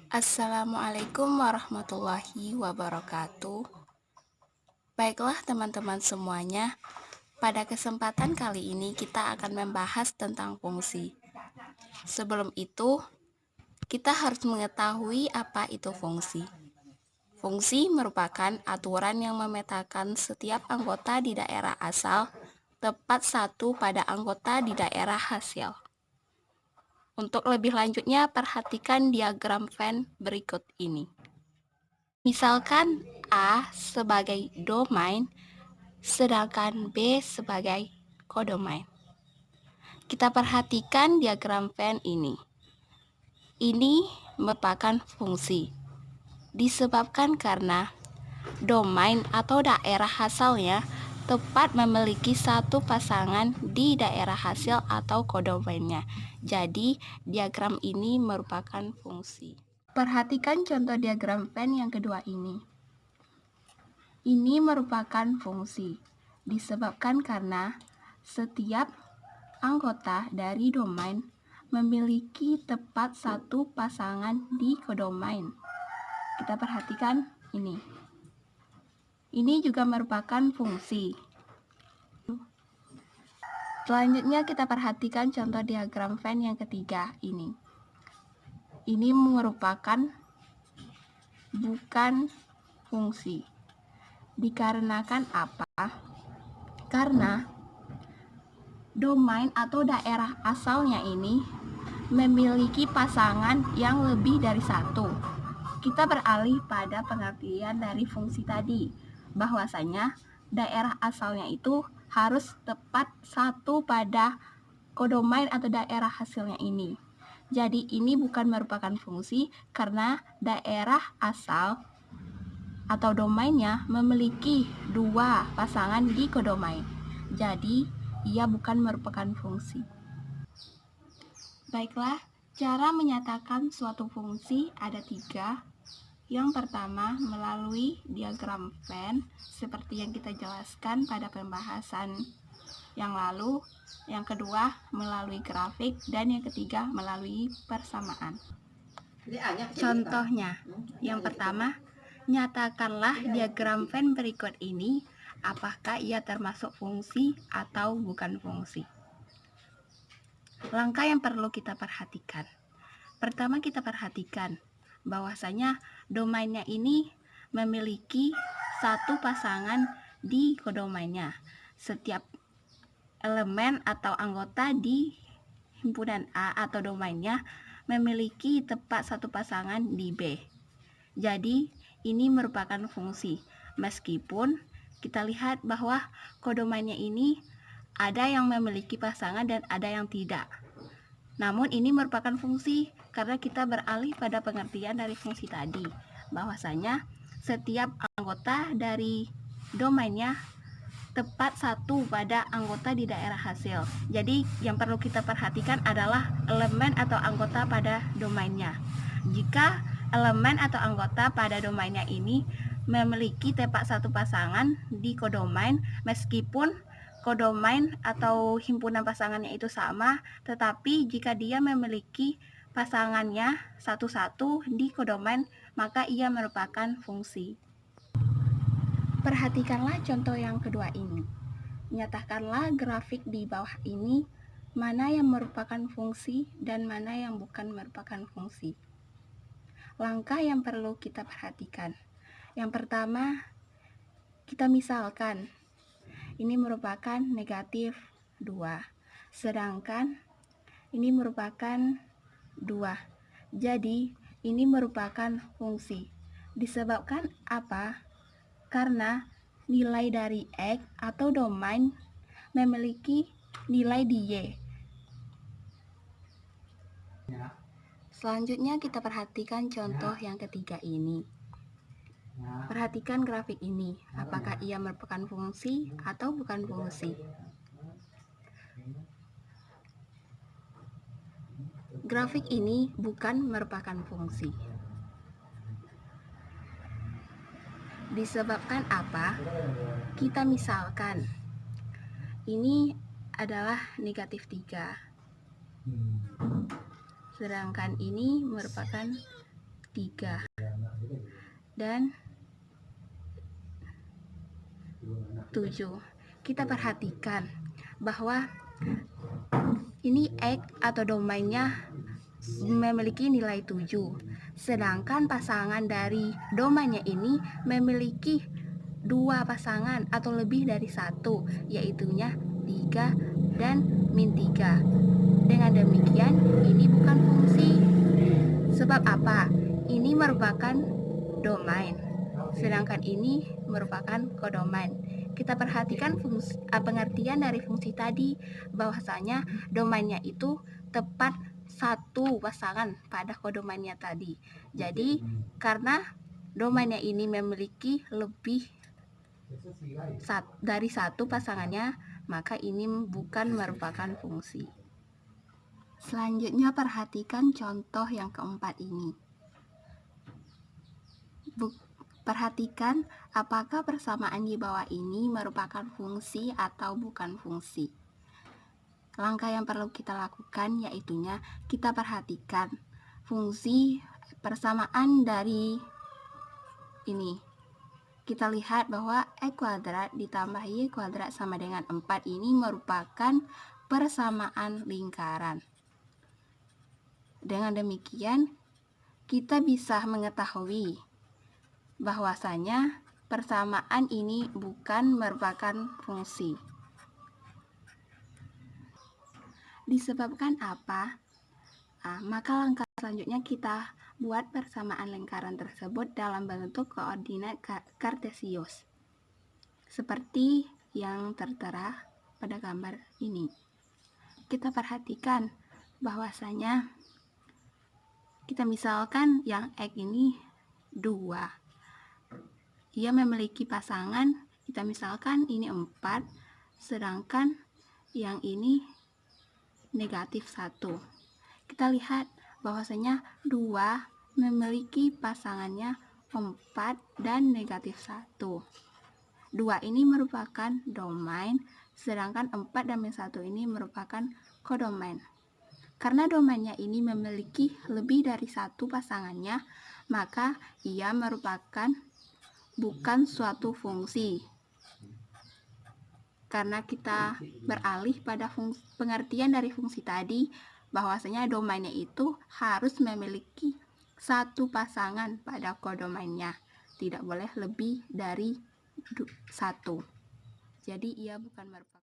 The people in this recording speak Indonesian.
Assalamualaikum warahmatullahi wabarakatuh. Baiklah teman-teman semuanya, pada kesempatan kali ini kita akan membahas tentang fungsi. Sebelum itu, kita harus mengetahui apa itu fungsi. Fungsi merupakan aturan yang memetakan setiap anggota di daerah asal tepat satu pada anggota di daerah hasil. Untuk lebih lanjutnya, perhatikan diagram Venn berikut ini. Misalkan A sebagai domain, sedangkan B sebagai kodomain. Kita perhatikan diagram Venn ini. Ini merupakan fungsi. Disebabkan karena domain atau daerah asalnya tepat memiliki satu pasangan di daerah hasil atau kodomainnya. Jadi, diagram ini merupakan fungsi. Perhatikan contoh diagram Venn yang kedua ini. Ini merupakan fungsi, disebabkan karena setiap anggota dari domain memiliki tepat satu pasangan di kodomain. Kita perhatikan ini. Ini juga merupakan fungsi. Selanjutnya kita perhatikan contoh diagram Venn yang ketiga ini. Ini merupakan bukan fungsi. Dikarenakan apa? Karena domain atau daerah asalnya ini memiliki pasangan yang lebih dari satu. Kita beralih pada pengertian dari fungsi tadi, bahwasanya daerah asalnya itu harus tepat satu pada kodomain atau daerah hasilnya ini. Jadi ini bukan merupakan fungsi karena daerah asal atau domainnya memiliki dua pasangan di kodomain. Jadi ia bukan merupakan fungsi. Baiklah, cara menyatakan suatu fungsi ada tiga. Yang pertama, melalui diagram Venn, seperti yang kita jelaskan pada pembahasan yang lalu. Yang kedua, melalui grafik. Dan yang ketiga, melalui persamaan. Contohnya, yang pertama, nyatakanlah diagram Venn berikut ini, apakah ia termasuk fungsi atau bukan fungsi. Langkah yang perlu kita perhatikan. Pertama, kita perhatikan bahwasanya domainnya ini memiliki satu pasangan di kodomainnya. Setiap elemen atau anggota di himpunan A atau domainnya memiliki tepat satu pasangan di B. Jadi, ini merupakan fungsi. Meskipun kita lihat bahwa kodomainnya ini ada yang memiliki pasangan dan ada yang tidak. Namun ini merupakan fungsi karena kita beralih pada pengertian dari fungsi tadi, bahwasanya setiap anggota dari domainnya tepat satu pada anggota di daerah hasil. Jadi yang perlu kita perhatikan adalah elemen atau anggota pada domainnya. Jika elemen atau anggota pada domainnya ini memiliki tepat satu pasangan di kodomain, meskipun kodomain atau himpunan pasangannya itu sama, tetapi jika dia memiliki pasangannya satu-satu di kodomain, maka ia merupakan fungsi. Perhatikanlah contoh yang kedua ini. Nyatakanlah grafik di bawah ini mana yang merupakan fungsi dan mana yang bukan merupakan fungsi. Langkah yang perlu kita perhatikan. Yang pertama, kita misalkan ini merupakan negatif 2, sedangkan ini merupakan 2. Jadi, ini merupakan fungsi. Disebabkan apa? Karena nilai dari X atau domain memiliki nilai di Y. Selanjutnya kita perhatikan contoh yang ketiga ini. Perhatikan grafik ini, apakah ia merupakan fungsi atau bukan fungsi. Grafik ini bukan merupakan fungsi. Disebabkan apa? Kita misalkan ini adalah negatif 3, sedangkan ini merupakan 3 dan 7. Kita perhatikan bahwa ini X atau domainnya memiliki nilai 7, sedangkan pasangan dari domainnya ini memiliki 2 pasangan atau lebih dari 1, yaitunya 3 dan min 3. Dengan demikian ini bukan fungsi. Sebab apa? Ini merupakan domain, sedangkan ini merupakan kodomain. Kita perhatikan pengertian dari fungsi tadi, bahwasanya domainnya itu tepat satu pasangan pada kodomainnya tadi. Jadi karena domainnya ini memiliki lebih dari satu pasangannya, maka ini bukan merupakan fungsi. Selanjutnya perhatikan contoh yang keempat ini. Perhatikan apakah persamaan di bawah ini merupakan fungsi atau bukan fungsi. Langkah yang perlu kita lakukan yaitunya kita perhatikan fungsi persamaan dari ini. Kita lihat bahwa X kuadrat ditambah Y kuadrat sama dengan 4 ini merupakan persamaan lingkaran. Dengan demikian, kita bisa mengetahui bahwasanya persamaan ini bukan merupakan fungsi. Disebabkan apa? Maka langkah selanjutnya kita buat persamaan lingkaran tersebut dalam bentuk koordinat kartesius, seperti yang tertera pada gambar ini. Kita perhatikan bahwasanya kita misalkan yang X ini 2. Ia memiliki pasangan, kita misalkan ini 4, sedangkan yang ini negatif 1. Kita lihat bahwasanya 2 memiliki pasangannya 4 dan negatif 1. 2 ini merupakan domain, sedangkan 4 dan min 1 ini merupakan kodomain. Karena domainnya ini memiliki lebih dari satu pasangannya, maka ia merupakan bukan suatu fungsi. Karena kita beralih pada pengertian dari fungsi tadi, bahwasanya domainnya itu harus memiliki satu pasangan pada kodomainnya, tidak boleh lebih dari 1. Jadi ia bukan merupakan